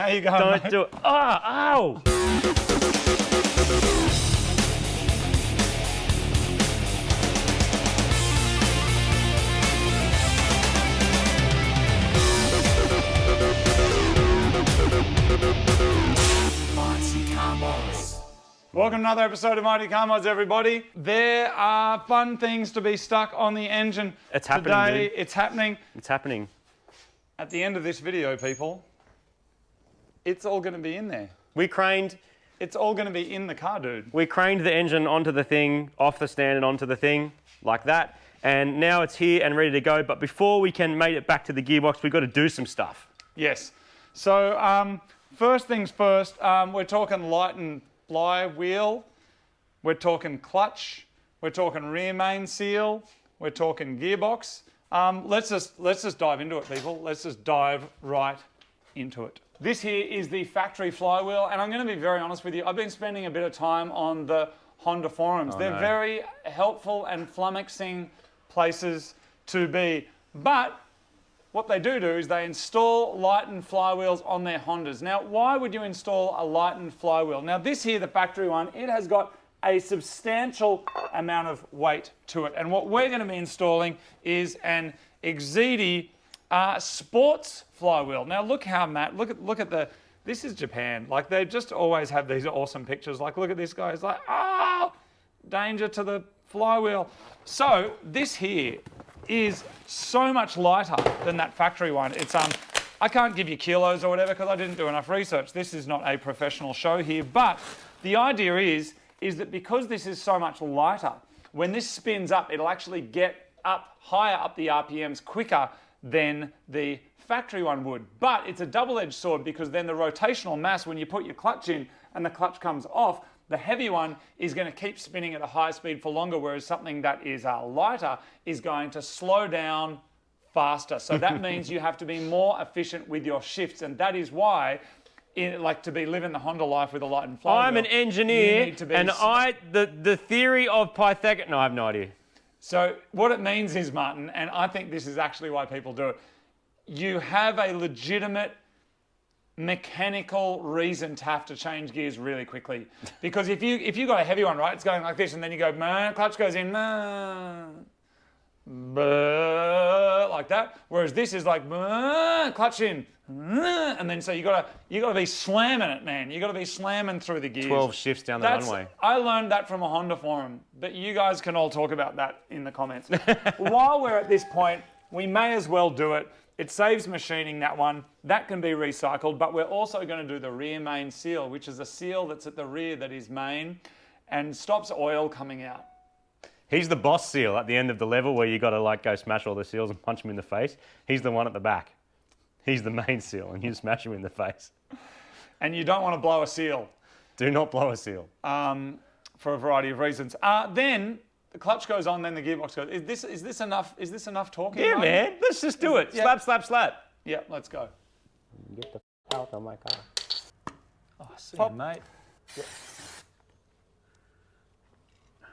How you going, Don't mate? do it. Oh, ow! Welcome to another episode of Mighty Car Mods, everybody. There are fun things to be stuck on the engine It's happening, today. dude. It's happening. It's happening. At the end of this video, people, it's all going to be in there. We craned It's all going to be in the car, dude. the engine onto the thing, off the stand and onto the thing, like that. And now it's here and ready to go. But before we can make it back to the gearbox, we've got to do some stuff. Yes. So first things first, we're talking light and fly wheel. We're talking clutch. We're talking rear main seal. We're talking gearbox. Let's just dive into it, people. Let's just dive right into it. This here is the factory flywheel, and I'm going to be very honest with you. I've been spending a bit of time on the Honda forums. They're very helpful and flummoxing places to be. But what they do is they install lightened flywheels on their Hondas. Now, why would you install a lightened flywheel? Now, this here, the factory one, it has got a substantial amount of weight to it. And what we're going to be installing is an Exedi sports flywheel. Now, look how look at the. This is Japan. Like, they just always have these awesome pictures. Like, look at this guy. It's like, oh, danger to the flywheel. So this here is so much lighter than that factory one. It's I can't give you kilos or whatever because I didn't do enough research. This is not a professional show here, but the idea is that because this is so much lighter, when this spins up, it'll actually get up higher up the RPMs quicker than the factory one would. But it's a double-edged sword because then the rotational mass, when you put your clutch in and the clutch comes off, the heavy one is going to keep spinning at a high speed for longer, whereas something that is lighter is going to slow down faster. So that means you have to be more efficient with your shifts, and that is why, to be living the Honda life with a lightened flywheel. I'm an engineer, and the theory of Pythagoras. No, I have no idea. So what it means is, Martin, and I think this is actually why people do it, you have a legitimate mechanical reason to have to change gears really quickly. Because if you got a heavy one, right, it's going like this, and then you go, clutch goes in, like that. Whereas this is like, clutch in, and then so you gotta be slamming it, man. You gotta be slamming through the gears. 12 shifts down the runway. I learned that from a Honda forum, but you guys can all talk about that in the comments. While we're at this point, we may as well do it. It saves machining, that one. That can be recycled, but we're also going to do the rear main seal, which is a seal that's at the rear that is main and stops oil coming out. He's the boss seal at the end of the level where you got to go smash all the seals and punch him in the face. He's the one at the back. He's the main seal, and you smash him in the face. And you don't want to blow a seal. Do not blow a seal. For a variety of reasons. Then the clutch goes on, then the gearbox goes. Is this enough? Is this enough talking? Yeah, man. Let's just do it. Yeah. Slap, slap. Yeah, let's go. Get the f out of my car. Oh, see you, mate. Yeah.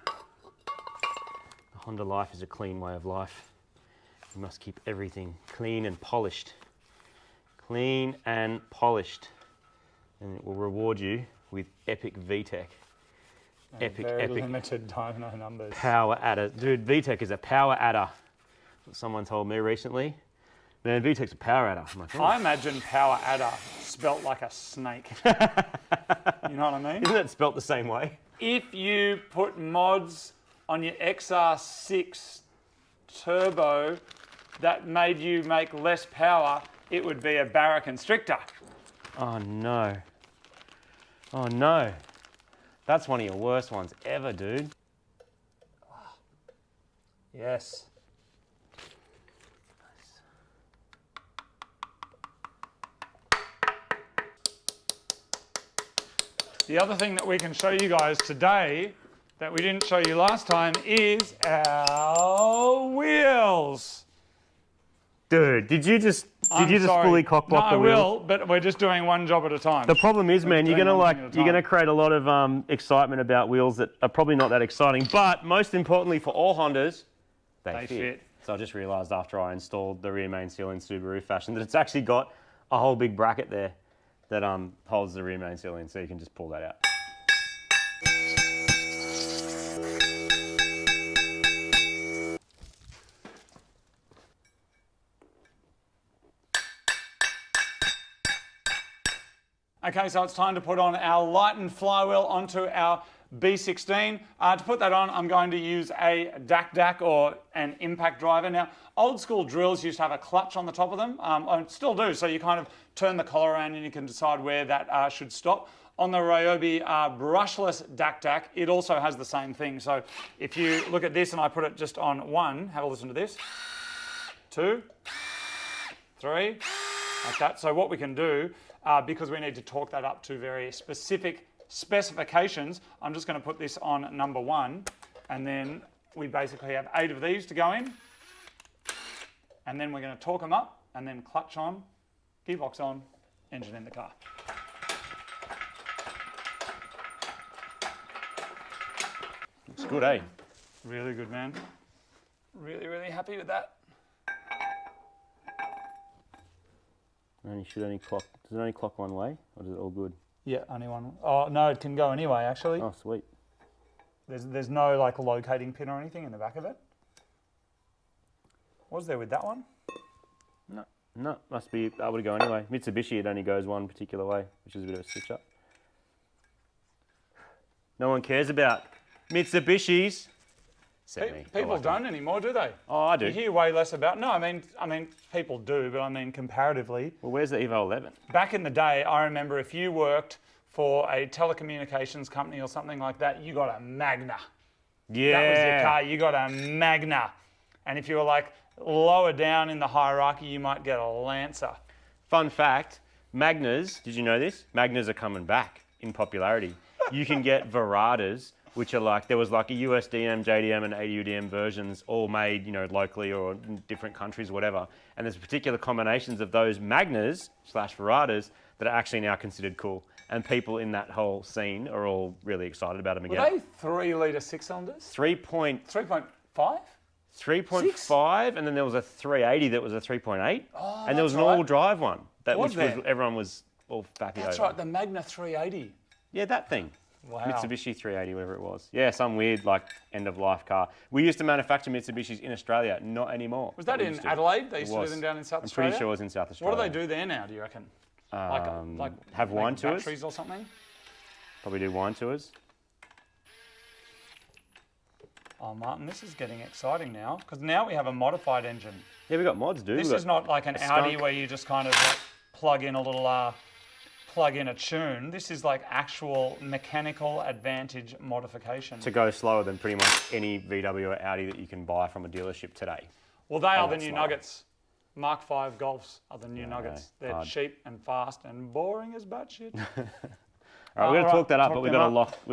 The Honda life is a clean way of life. You must keep everything clean and polished. Clean and polished. And it will reward you with epic VTEC. Epic limited dyno numbers. Power adder. Dude, VTEC is a power adder. Someone told me recently. Man, VTEC's a power adder. I'm like, oh. I imagine power adder spelt like a snake. You know what I mean? Isn't it spelt the same way? If you put mods on your XR6 turbo that made you make less power, it would be a barra constrictor. Oh no. Oh no. That's one of your worst ones ever, dude. Yes. The other thing that we can show you guys today that we didn't show you last time is our wheels. Dude, did you just fully cockblock the wheel? No, I will, but we're just doing one job at a time. The problem is, man, you're gonna create a lot of excitement about wheels that are probably not that exciting. But most importantly for all Hondas, they fit. So I just realised after I installed the rear main seal in Subaru fashion that it's actually got a whole big bracket there that holds the rear main seal in, so you can just pull that out. Okay, so it's time to put on our lightened flywheel onto our B16. To put that on, I'm going to use a DAC or an impact driver. Now, old school drills used to have a clutch on the top of them. I still do, so you kind of turn the collar around and you can decide where that should stop. On the Ryobi brushless DAC, it also has the same thing. So if you look at this and I put it just on 1, have a listen to this. 2, 3, like that. So what we can do, because we need to torque that up to very specific specifications, I'm just going to put this on number 1, and then we basically have 8 of these to go in, and then we're going to torque them up, and then clutch on, gearbox on, engine in the car. It's good, eh? Really good, man. Really, really happy with that. And you should only clock. Does it only clock one way, or is it all good? Yeah, only one. Oh no, it can go anyway. Actually. Oh, sweet. There's no like locating pin or anything in the back of it. Was there with that one? No, must be able to go anyway. Mitsubishi, it only goes one particular way, which is a bit of a switch up. No one cares about Mitsubishis. People don't anymore, do they? Oh, I do. You hear way less about. No, I mean, people do, but I mean, comparatively. Well, where's the Evo 11? Back in the day, I remember if you worked for a telecommunications company or something like that, you got a Magna. Yeah. That was your car. You got a Magna. And if you were like lower down in the hierarchy, you might get a Lancer. Fun fact, Magnas, did you know this? Magnas are coming back in popularity. You can get Veratas, which are like, there was like a USDM, JDM and AUDM versions all made, you know, locally or in different countries or whatever. And there's particular combinations of those Magnas / Veratas that are actually now considered cool. And people in that whole scene are all really excited about them again. Were they 3 litre 6-cylinders? 3.5, 3.5, and then there was a 380 that was a 3.8. Oh, and there was an right. all-drive one, Was there? everyone was all fappy That's over. right, the Magna 380. Yeah, that thing. Wow. Mitsubishi 380, whatever it was. Yeah, some weird like end-of-life car. We used to manufacture Mitsubishis in Australia, not anymore. Was that in Adelaide? They used to do them down in South Australia? I'm pretty sure it was in South Australia. What do they do there now, do you reckon? Like have wine tours? Batteries or something? Probably do wine tours. Oh, Martin, this is getting exciting now, because now we have a modified engine. Yeah, we got mods, dude. This is not like an Audi where you just kind of like plug in a little, plug in a tune. This is like actual mechanical advantage modification. To go slower than pretty much any VW or Audi that you can buy from a dealership today. Well, they are the new Nuggets. Mark V Golfs are the new Nuggets. They're hard. cheap and fast and boring as batshit. All right, we're going to talk that up, but talk we've them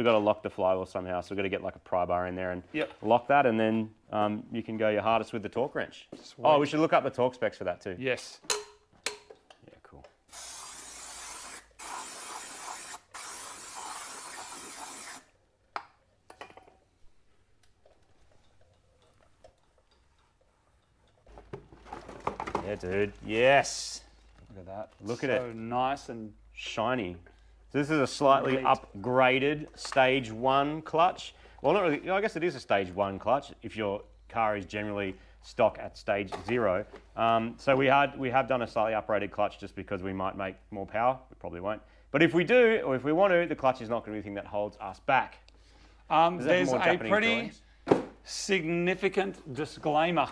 got to lock the flywheel somehow. So we've got to get like a pry bar in there and lock that, and then you can go your hardest with the torque wrench. Sweet. Oh, we should look up the torque specs for that too. Yes. Yeah, cool. Yeah, dude. Yes. Look at that. Look at it. So nice and Shiny. So this is a slightly upgraded stage 1 clutch. Well, not really. I guess it is a stage 1 clutch if your car is generally stock at stage 0. So we have done a slightly upgraded clutch just because we might make more power. We probably won't. But if we do, or if we want to, the clutch is not going to be the thing that holds us back. there's a pretty significant disclaimer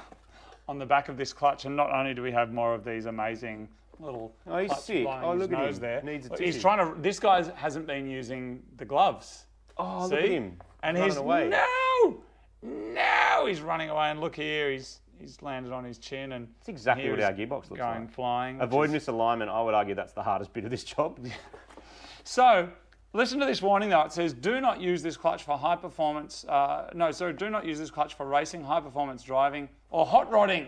on the back of this clutch, and not only do we have more of these amazing little he's clutch sick. flying Oh, his look at nose him. there. Needs a He's tissue. trying to. This guy hasn't been using the gloves. Oh, See? look at him. And running he's away. no, he's running away, and look here, he's landed on his chin, and That's exactly what here our he's gearbox looks going like. flying. Avoid misalignment, I would argue that's the hardest bit of this job. So, listen to this warning though. It says, do not use this clutch for high performance, do not use this clutch for racing, high performance driving, or hot rodding.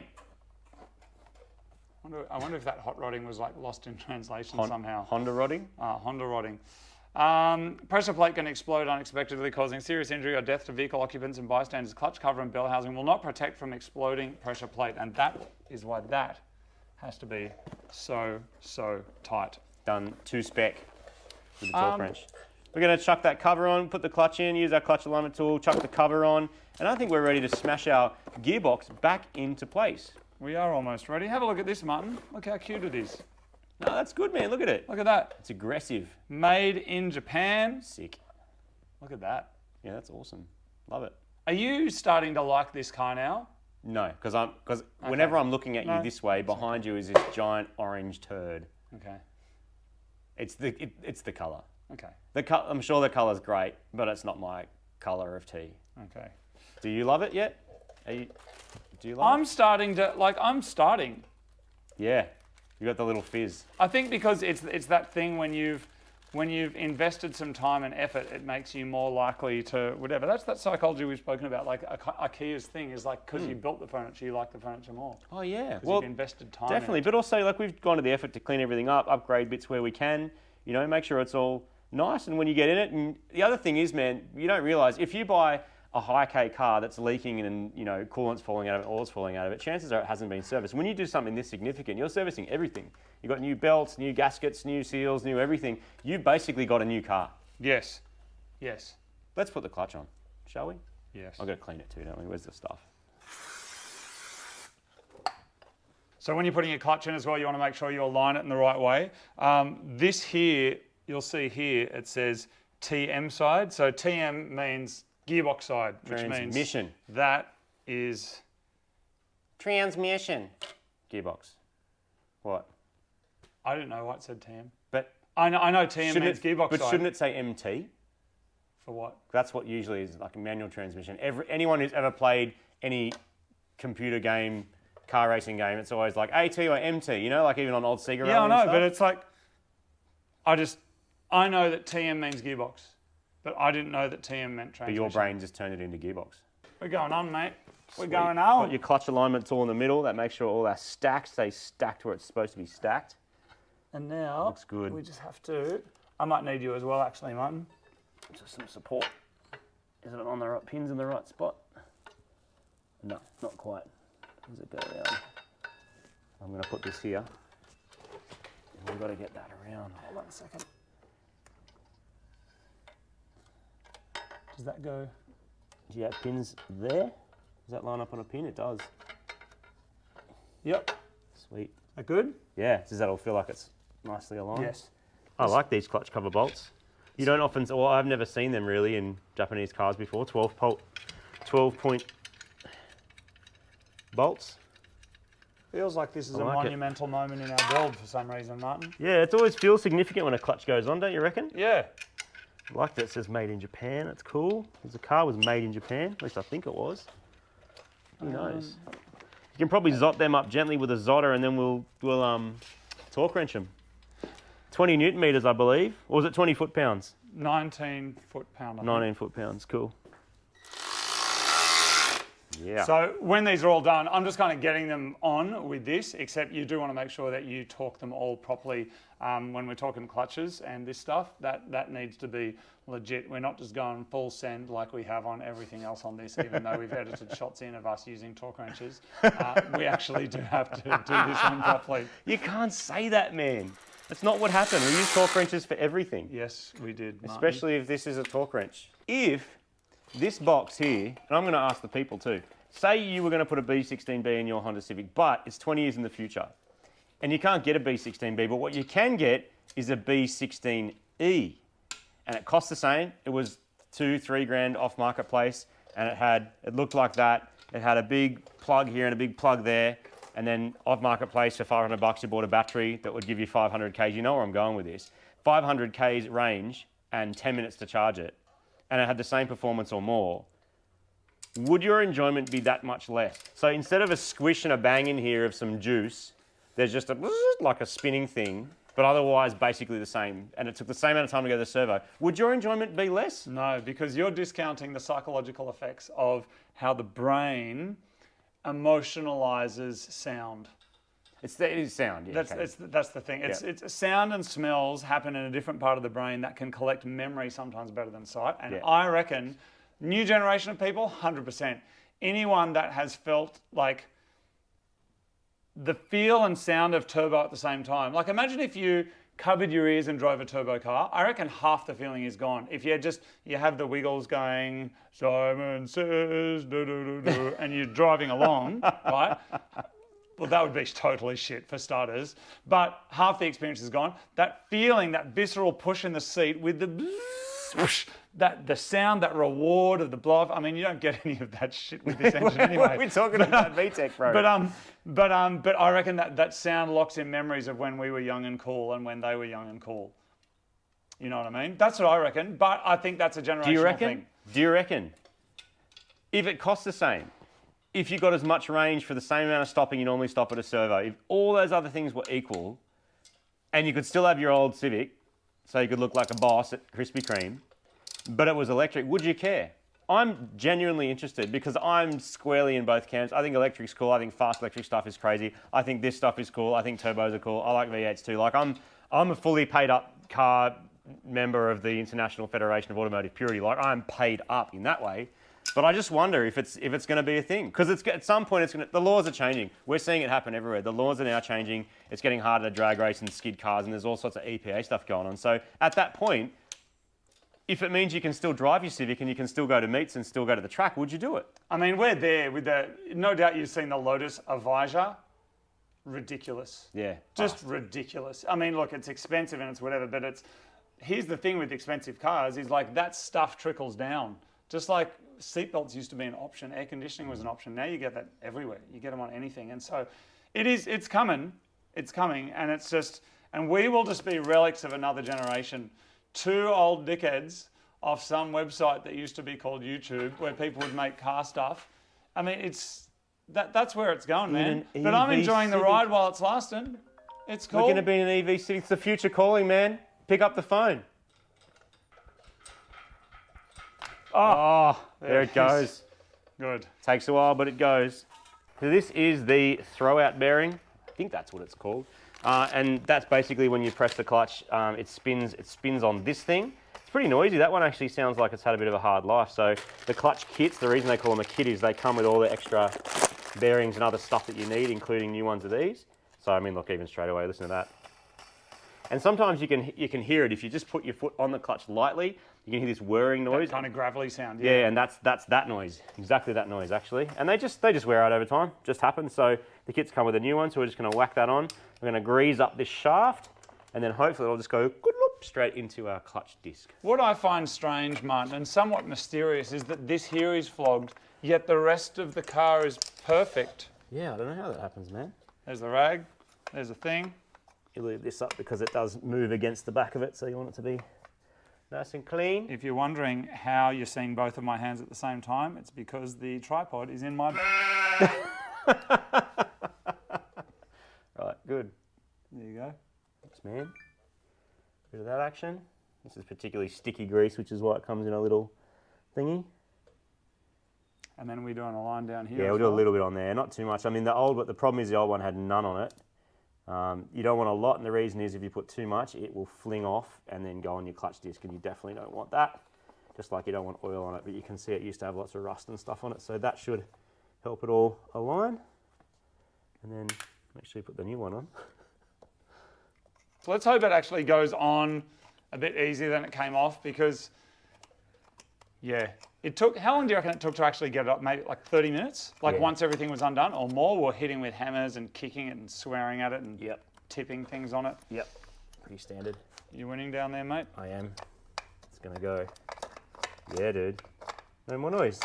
I wonder if that hot rodding was like lost in translation somehow. Honda rodding? Honda rodding. Pressure plate can explode unexpectedly, causing serious injury or death to vehicle occupants and bystanders. Clutch cover and bell housing will not protect from exploding pressure plate, and that is why that has to be so tight. done 2 spec with the torque wrench. We're going to chuck that cover on, put the clutch in, use our clutch alignment tool, chuck the cover on, and I think we're ready to smash our gearbox back into place. We are almost ready. Have a look at this, Martin. Look how cute it is. No, that's good, man. Look at it. Look at that. It's aggressive. Made in Japan. Sick. Look at that. Yeah, that's awesome. Love it. Are you starting to like this car now? No, because whenever I'm looking at you this way, behind you is this giant orange turd. Okay. It's the colour. Okay. I'm sure the colour's great, but it's not my colour of tea. Okay. Do you love it yet? Do you love I'm it? starting. Yeah. You got the little fizz. I think because it's that thing when you've invested some time and effort, it makes you more likely to whatever. That's that psychology we've spoken about. Like IKEA's thing is like because you built the furniture, you like the furniture more. Oh yeah. Because you've invested time. Definitely, in it. but also like we've gone to the effort to clean everything up, upgrade bits where we can. You know, make sure it's all nice. And when you get in it, and the other thing is, man, you don't realise if you buy a high K car that's leaking and coolant's falling out of it, oil's falling out of it, chances are it hasn't been serviced. When you do something this significant, you're servicing everything. You've got new belts, new gaskets, new seals, new everything. You've basically got a new car. Yes. Yes. Let's put the clutch on, shall we? Yes. I've got to clean it too, don't we? Where's the stuff? So when you're putting your clutch in as well, you want to make sure you align it in the right way. This here, you'll see here, it says TM side. So TM means gearbox side, which means Transmission. that is Transmission. Gearbox. What? I didn't know why it said TM. But I know TM means gearbox But side. shouldn't it say MT? For what? That's what usually is like a manual transmission. Anyone who's ever played any computer game, car racing game, it's always like AT or MT, like even on old Sega. Yeah, I know, but it's like, I know that TM means gearbox, but I didn't know that TM meant transmission. But your brain just turned it into gearbox. We're going on, mate. Sweet. We're going on. Got your clutch alignment tool in the middle. That makes sure all our stacks stay stacked where it's supposed to be stacked. And now, looks good. We just have to, I might need you as well, actually, Martin. Just some support. Is it on the right pins in the right spot? No, not quite. Does it go around? I'm going to put this here. And we've got to get that around. Hold on a second. Does that go? Do you have pins there? Does that line up on a pin? It does. Yep. Sweet. That good? Yeah. Does that all feel like it's nicely aligned? Yes. I like these clutch cover bolts. You don't often, well, I've never seen them really in Japanese cars before. 12-point bolts. Feels like this is I a like it. monumental moment in our build for some reason, Martin. Yeah, it always feels significant when a clutch goes on, don't you reckon? Yeah. I like that it says made in Japan. That's cool. The car was made in Japan. At least I think it was. Who knows? You can probably zot them up gently with a zotter, and then we'll torque wrench them. 20 newton meters, I believe. Or was it 20 foot-pounds? 19 foot-pound. 19 foot-pounds. Cool. Yeah. So when these are all done, I'm just kind of getting them on with this, except you do want to make sure that you torque them all properly when we're talking clutches and this stuff. That needs to be legit. We're not just going full send like we have on everything else on this, even though we've edited shots in of us using torque wrenches. We actually do have to do this one properly. You can't say that, man. That's not what happened. We use torque wrenches for everything. Yes, we did, Martin. Especially if this is a torque wrench. If this box here, and I'm going to ask the people too, say you were going to put a B16B in your Honda Civic, but it's 20 years in the future, and you can't get a B16B, but what you can get is a B16E, and it costs the same. It was $2-3 grand off marketplace, and it looked like that. It had a big plug here and a big plug there, and then off marketplace for $500 you bought a battery that would give you 500 Ks. You know where I'm going with this. 500 Ks range and 10 minutes to charge it, and it had the same performance or more. Would your enjoyment be that much less? So instead of a squish and a bang in here of some juice, there's just like a spinning thing, but otherwise basically the same, and it took the same amount of time to go to the servo. Would your enjoyment be less? No, because you're discounting the psychological effects of how the brain emotionalizes sound. It is sound, yeah. That's the thing. It's sound and smells happen in a different part of the brain that can collect memory sometimes better than sight. And I reckon new generation of people, 100%. Anyone that has felt like the feel and sound of turbo at the same time. Like imagine if you covered your ears and drove a turbo car, I reckon half the feeling is gone. If you have the wiggles going, Simon says, do, do, do, do, and you're driving along, right? Well, that would be totally shit for starters. But half the experience is gone. That feeling, that visceral push in the seat with the sound, that reward of the blow off. I mean, you don't get any of that shit with this engine anyway. We're talking about VTEC, bro. But I reckon that sound locks in memories of when we were young and cool and when they were young and cool. You know what I mean? That's what I reckon. But I think that's a generational thing. Do you reckon? If it costs the same, if you got as much range for the same amount of stopping you normally stop at a servo, if all those other things were equal, and you could still have your old Civic, so you could look like a boss at Krispy Kreme, but it was electric, would you care? I'm genuinely interested because I'm squarely in both camps. I think electric's cool. I think fast electric stuff is crazy. I think this stuff is cool. I think turbos are cool. I like V8s too. Like I'm a fully paid up car member of the International Federation of Automotive Purity. Like I'm paid up in that way. But I just wonder if it's going to be a thing because at some point the laws are changing. We're seeing it happen everywhere. The laws are now changing. It's getting harder to drag race and skid cars, and there's all sorts of EPA stuff going on. So at that point, if it means you can still drive your Civic and you can still go to meets and still go to the track, would you do it? I mean, we're there with no doubt you've seen the Lotus Evija. Ridiculous. Yeah. Just ridiculous. I mean, look, it's expensive and it's whatever, but here's the thing with expensive cars is like that stuff trickles down. Just like seatbelts used to be an option, air conditioning was an option. Now you get that everywhere. You get them on anything. And so it's coming, and we will just be relics of another generation. Two old dickheads off some website that used to be called YouTube where people would make car stuff. I mean, that's where it's going, man. But I'm enjoying the ride while it's lasting. It's cool. We're going to be in an EV Civic. It's the future calling, man. Pick up the phone. Oh, there it goes. Good. Takes a while, but it goes. So this is the throwout bearing. I think that's what it's called. And that's basically when you press the clutch, it spins on this thing. It's pretty noisy. That one actually sounds like it's had a bit of a hard life. So the clutch kits, the reason they call them a kit is they come with all the extra bearings and other stuff that you need, including new ones of these. So I mean, look, even straight away, listen to that. And sometimes you can hear it if you just put your foot on the clutch lightly. You can hear this whirring noise. That kind of gravelly sound. Yeah, and that's that noise. Exactly that noise, actually. And they just wear out over time. Just happens. So the kits come with a new one, so we're just going to whack that on. We're going to grease up this shaft, and then hopefully it'll just go straight into our clutch disc. What I find strange, Martin, and somewhat mysterious, is that this here is flogged, yet the rest of the car is perfect. Yeah, I don't know how that happens, man. There's the rag. There's the thing. You leave this up because it does move against the back of it, so you want it to be nice and clean. If you're wondering how you're seeing both of my hands at the same time, it's because the tripod is in my... Right, good. There you go. Thanks, man. Bit of that action. This is particularly sticky grease, which is why it comes in a little thingy. And then we're doing a line down here. Yeah, we'll do a little bit on there, not too much. I mean, the problem is the old one had none on it. You don't want a lot, and the reason is if you put too much, it will fling off and then go on your clutch disc, and you definitely don't want that. Just like you don't want oil on it, but you can see it used to have lots of rust and stuff on it, so that should help it all align. And then make sure you put the new one on. So let's hope it actually goes on a bit easier than it came off, because, yeah, it took, how long do you reckon it took to actually get it up? Maybe like 30 minutes? Like once everything was undone, or more? We're hitting with hammers and kicking it and swearing at it and tipping things on it. Yep, pretty standard. You winning down there, mate? I am. It's gonna go. Yeah, dude. No more noise.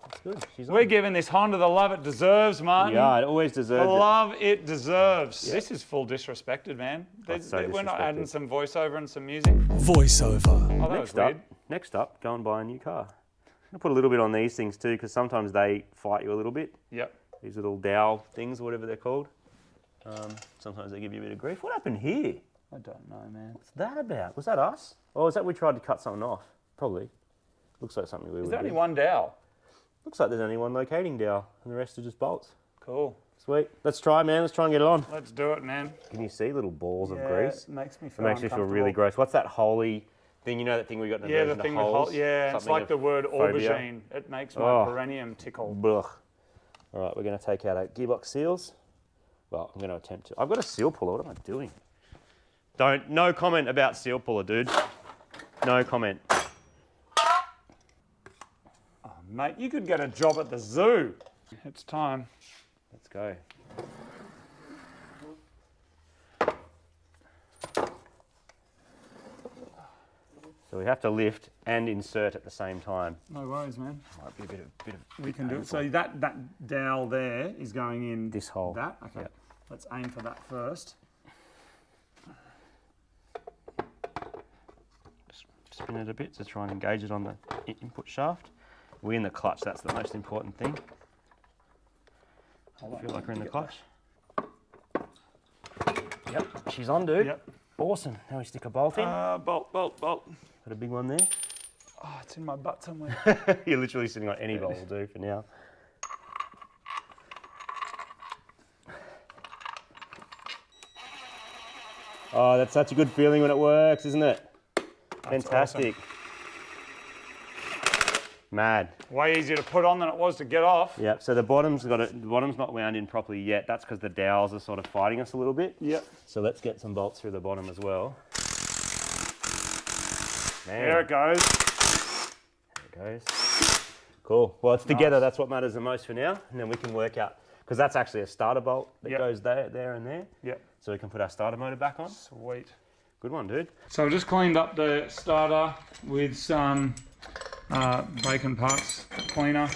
That's good. She's on. We're giving this Honda the love it deserves, Martin. Yeah, it always deserves the it. love it deserves. Yeah. This is full disrespected, man. So we're not adding some voiceover and some music. Voiceover. Oh, that was weird. Next up, go and buy a new car. I'll put a little bit on these things too, because sometimes they fight you a little bit. Yep. These little dowel things, or whatever they're called. Sometimes they give you a bit of grief. What happened here? I don't know, man. What's that about? Was that us? Or was that we tried to cut something off? Probably. Looks like something we would do. Is there only one dowel? Looks like there's only one locating dowel, and the rest are just bolts. Cool. Sweet. Let's try, man. Let's try and get it on. Let's do it, man. Can you see little balls of grease? It makes me It feel makes me feel really gross. What's that holy thing? You know that thing we got in the Yeah, version the thing of holes? with it's Something like of the word phobia? aubergine. It makes my perineum tickle. Blech. All right, we're going to take out our gearbox seals. Well, I'm going to attempt to. I've got a seal puller. What am I doing? No comment about seal puller, dude. No comment. Oh, mate, you could get a job at the zoo. It's time. Let's go. So we have to lift and insert at the same time. No worries, man. Might be a bit of We can do it. So that dowel there is going in this hole. That? Okay. Yep. Let's aim for that first. Just spin it a bit to try and engage it on the input shaft. We're in the clutch, that's the most important thing. I feel like we're in the clutch. Yep, she's on, dude. Yep. Awesome. Now we stick a bolt in. Bolt. Got a big one there. Oh, it's in my butt somewhere. You're literally sitting on any bolt will do for now. Oh, that's such a good feeling when it works, isn't it? Fantastic. Awesome. Mad. Way easier to put on than it was to get off. Yep. So the bottom's not wound in properly yet. That's because the dowels are sort of fighting us a little bit. Yep. So let's get some bolts through the bottom as well. Man. There it goes. There it goes. Cool. Well, it's together. That's what matters the most for now. And then we can work out, because that's actually a starter bolt that goes there and there. Yep. So we can put our starter motor back on. Sweet. Good one, dude. So I just cleaned up the starter with some bacon parts cleaner.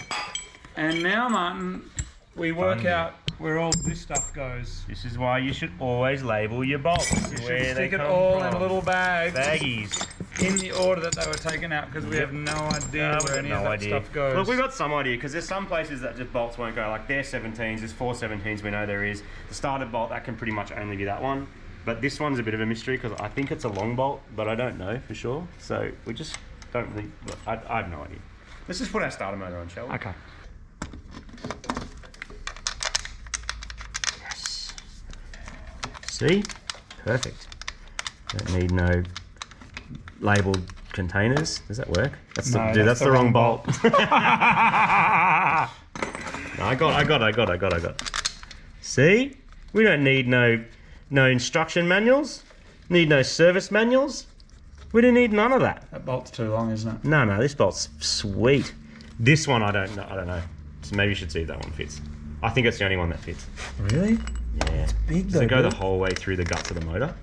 And now, Martin, we work out where all this stuff goes. This is why you should always label your bolts. You should stick it all in a little bag. Baggies. In the order that they were taken out, because we have no idea where any of that stuff goes. Look, we've got some idea, because there's some places that just bolts won't go. Like they're 17s, there's 4 17s we know there is. The starter bolt, that can pretty much only be that one. But this one's a bit of a mystery, because I think it's a long bolt, but I don't know for sure. So we just don't really, I have no idea. Let's just put our starter motor on, shall we? Okay. Yes. See? Perfect. Don't need no labelled containers. Does that work? That's that's the wrong bolt. No, I got. See? We don't need no instruction manuals. Need no service manuals. We don't need none of that. That bolt's too long, isn't it? No, this bolt's sweet. This one I don't know. So maybe you should see if that one fits. I think it's the only one that fits. Really? Yeah. It's big though. Does it go the whole way through the guts of the motor?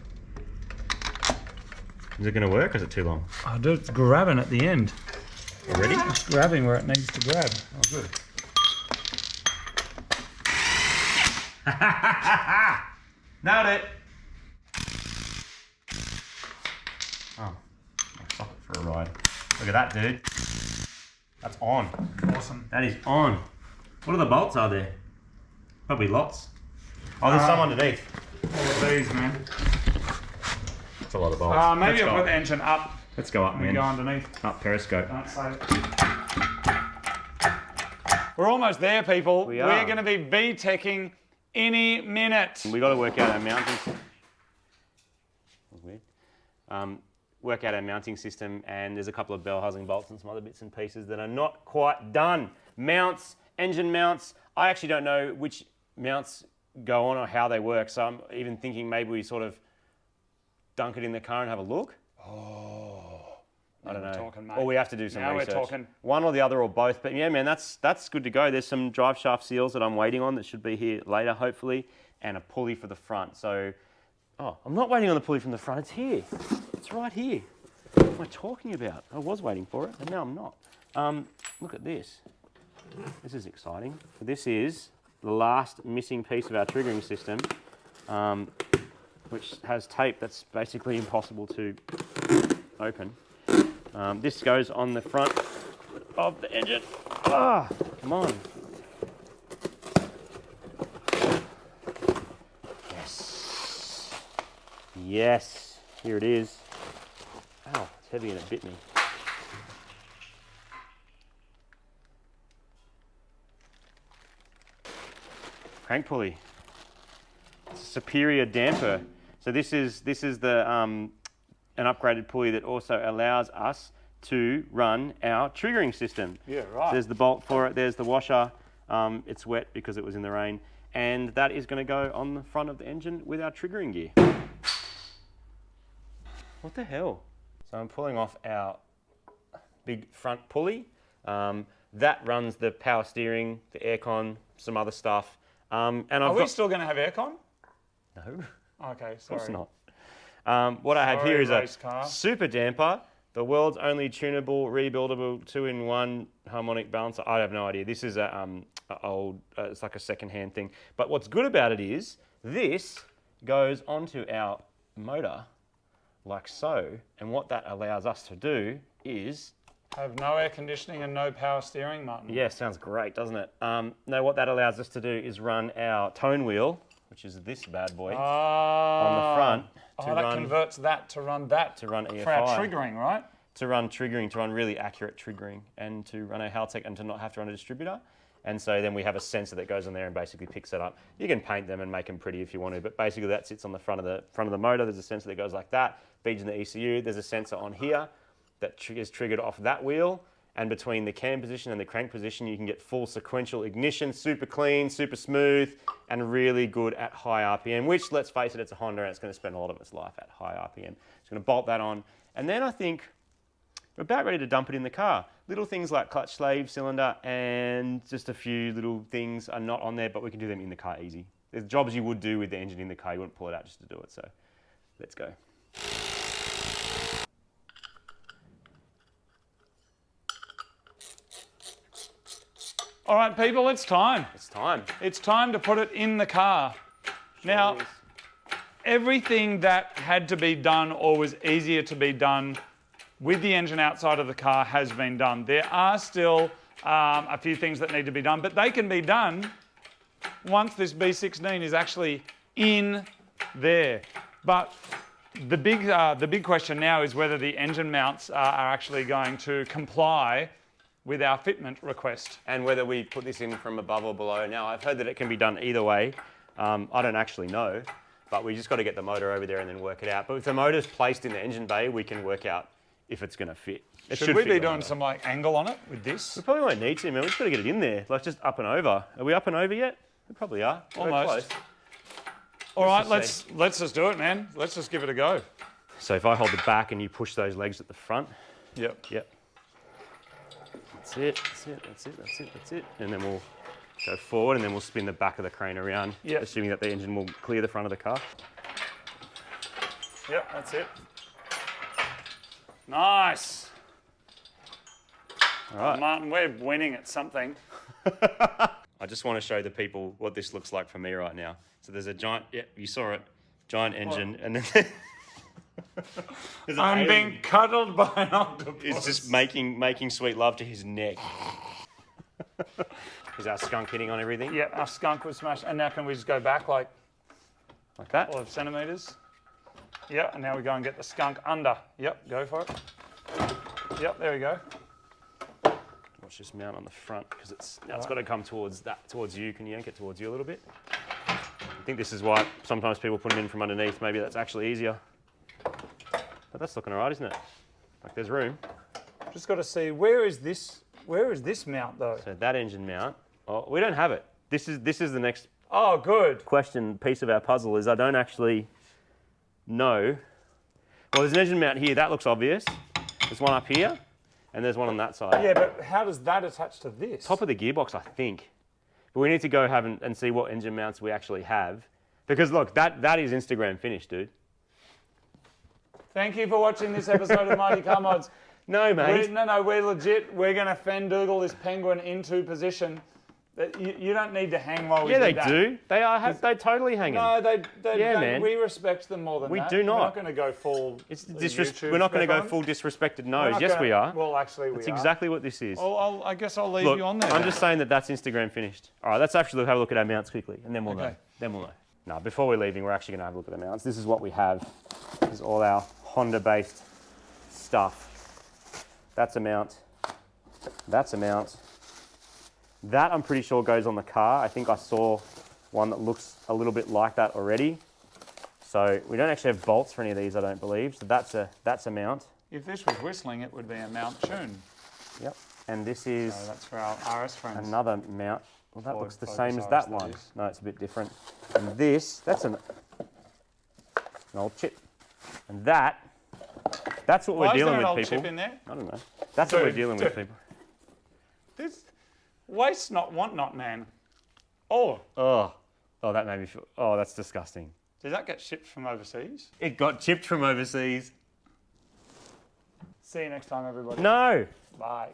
Is it going to work, or is it too long? Oh, dude, it's grabbing at the end. Ready? It's grabbing where it needs to grab. Oh, good. Nailed it. Oh, I'll stop it for a ride. Look at that, dude. That's on. Awesome. That is on. What are the bolts are there? Probably lots. Oh, there's some underneath. All of these, man. That's a lot of bolts. Maybe I'll put the engine up. Let's go up, and man. go underneath. Up periscope. Don't save it. We're almost there, people. We are. We're going to be V-teching any minute. We got to work out our mounting. Weird. Work out our mounting system, and there's a couple of bell housing bolts and some other bits and pieces that are not quite done. Mounts, engine mounts. I actually don't know which mounts go on or how they work, so I'm even thinking maybe we sort of dunk it in the car and have a look. Oh, I don't know. Talking, mate. Or we have to do some now research. We're talking. One or the other or both. But yeah, man, that's good to go. There's some drive shaft seals that I'm waiting on that should be here later, hopefully, and a pulley for the front. So, I'm not waiting on the pulley from the front. It's here. It's right here. What am I talking about? I was waiting for it, and now I'm not. Look at this. This is exciting. This is the last missing piece of our triggering system, which has tape that's basically impossible to open. This goes on the front of the engine. Ah, come on. Yes. Yes, here it is. Ow, it's heavy and it bit me. Crank pulley. It's a superior damper. So this is the an upgraded pulley that also allows us to run our triggering system. Yeah, right. There's the bolt for it, there's the washer. It's wet because it was in the rain. And that is going to go on the front of the engine with our triggering gear. What the hell? So I'm pulling off our big front pulley. That runs the power steering, the aircon, some other stuff. And Are we still going to have aircon? No, Okay, of course sorry. not. What I have here is a race car. super damper, the world's only tunable, rebuildable 2-in-1 harmonic balancer. I have no idea. This is it's like a second-hand thing. But what's good about it is this goes onto our motor like so, and what that allows us to do is Have no air conditioning and no power steering, Martin. yeah, sounds great, doesn't it? No, what that allows us to do is run our tone wheel, which is this bad boy, on the front. That converts that to run that. To run EFI. For our triggering, right? To run triggering, to run really accurate triggering, and to run a Haltech and to not have to run a distributor. And so then we have a sensor that goes on there and basically picks it up. You can paint them and make them pretty if you want to, but basically that sits on the front of the motor. There's a sensor that goes like that, feeds in the ECU. There's a sensor on here that is triggered off that wheel, and between the cam position and the crank position, you can get full sequential ignition, super clean, super smooth, and really good at high RPM, which, let's face it, it's a Honda and it's going to spend a lot of its life at high RPM. It's going to bolt that on, and then I think we're about ready to dump it in the car. Little things like clutch slave cylinder and just a few little things are not on there, but we can do them in the car easy. There's jobs you would do with the engine in the car, you wouldn't pull it out just to do it, so let's go. All right, people, it's time. It's time. It's time to put it in the car. Now, everything that had to be done or was easier to be done with the engine outside of the car has been done. There are still a few things that need to be done, but they can be done once this B16 is actually in there. But the big question now is whether the engine mounts are actually going to comply with our fitment request. And whether we put this in from above or below. Now, I've heard that it can be done either way. I don't actually know, but we just got to get the motor over there and then work it out. But if the motor's placed in the engine bay, we can work out if it's going to fit. Should we be doing some like angle on it with this? We probably won't need to, man. We just got to get it in there, like just up and over. Are we up and over yet? We probably are. Almost. All right, let's just do it, man. Let's just give it a go. So if I hold the back and you push those legs at the front. Yep. Yep. That's it, that's it, that's it, that's it, that's it. And then we'll go forward and then we'll spin the back of the crane around, assuming that the engine will clear the front of the car. Yep, that's it. Nice. All right. Martin, we're winning at something. I just want to show the people what this looks like for me right now. So there's a giant, you saw it, giant engine, and then I'm being cuddled by an octopus. It's just making sweet love to his neck. Is our skunk hitting on everything? Yeah, our skunk was smashed. And now can we just go back like that? 5 centimetres. Yeah, and now we go and get the skunk under. Yep, go for it. Yep, there we go. Watch this mount on the front because it's got to come towards you. Can you yank it towards you a little bit? I think this is why sometimes people put them in from underneath. Maybe that's actually easier. But that's looking all right, isn't it? Like there's room. Just got to see, where is this mount though? So that engine mount, oh, we don't have it. This is the next Oh, good. piece of our puzzle is I don't actually know. Well, there's an engine mount here. That looks obvious. There's one up here, and there's one on that side. Yeah, but how does that attach to this? Top of the gearbox, I think. But we need to go have and see what engine mounts we actually have. Because look, that is Instagram finished, dude. Thank you for watching this episode of Mighty Car Mods. No, mate. We're legit. We're going to fendoogle this penguin into position. You don't need to hang while we do that. Yeah, they do. They are. They totally hanging. No, they man. We respect them more than that. We do not. We're not going to go full. We're not going to go full disrespected nose. Yes, we are. Well, actually, That's exactly what this is. Well, I guess I'll leave you on there. I'm just saying that's Instagram finished. All right, let's actually have a look at our mounts quickly, and then we'll know. Then we'll know. No, before we're leaving, we're actually going to have a look at the mounts. This is what we have. This is all our Honda-based stuff. That's a mount. That's a mount. That I'm pretty sure goes on the car. I think I saw one that looks a little bit like that already. So we don't actually have bolts for any of these, I don't believe. So that's a mount. If this was whistling, it would be a mount tune. Yep. And this is so that's for our RS friends. Another mount. Well, that looks the same as that one. No, it's a bit different. And that's an old chip. And that That's what Why we're is there dealing an with, old people. chip in there? I don't know. That's what we're dealing with, people. This waste not, want not, man. Oh, Oh, that made me feel. Oh, that's disgusting. did that get shipped from overseas? It got chipped from overseas. See you next time, everybody. No. Bye.